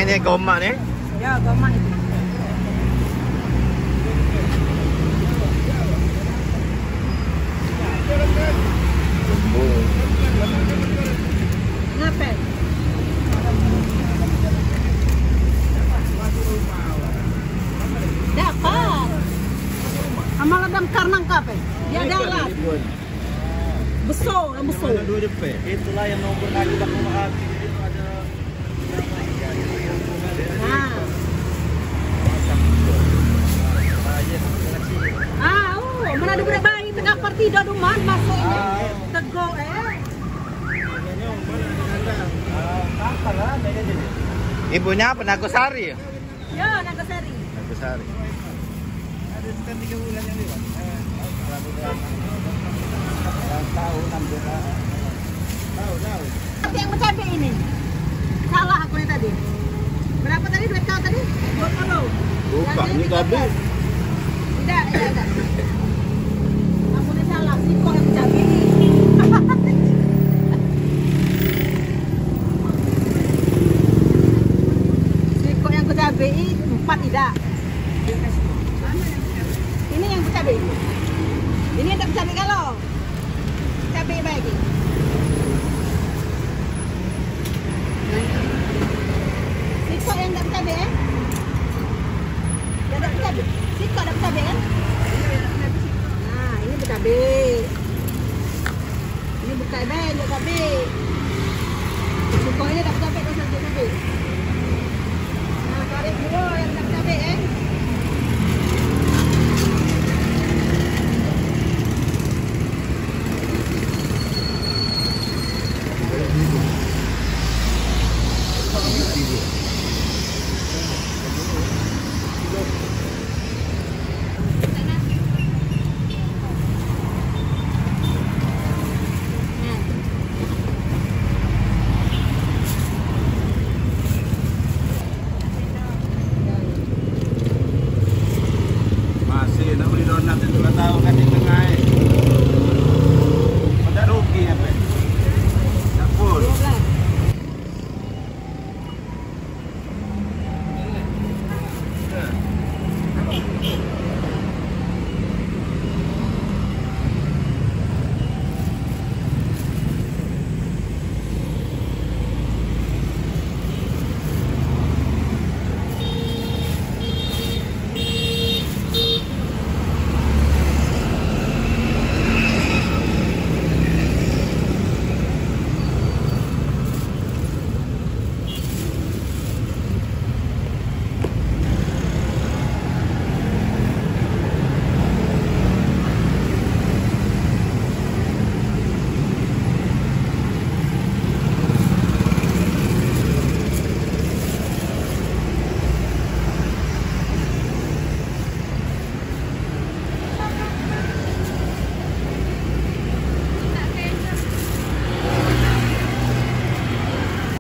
ni gomak ni? Ya, gomak itu. Ngapel. Dapat. Amal adam karnang kape. Dia darat. Besar, yang besar. Itulah yang nomor kali bakal menghabis itu ada mana ada budak bayi tengah parti dah duman masuknya. Tegok Ibunya apa? Nagosari ya? Ya, Nagosari. Nagosari. ada sekitar 3 bulan yang lewat. Tahu 6 bulan. Tahu. Tapi yang mencapai ini. Salah aku yang tadi. Berapa tadi duit kau tadi? 20. Lupa, ini habis. Tidak. Aku ini salah, si kok yang mencapai ini. Si kok yang kucabai 4 tidak. Ini yang kucabai. Ini yang tak kucabai kalau. Cabai bagi. Sikok yang tak bercabai Dah tak bercabai. Sikok dah bercabai Nah, ini bercabai. Ini bercabai, tak bercabai. Sikok ini tak bercabai, tak bercabai. Nah, tarik dulu yang tak bercabai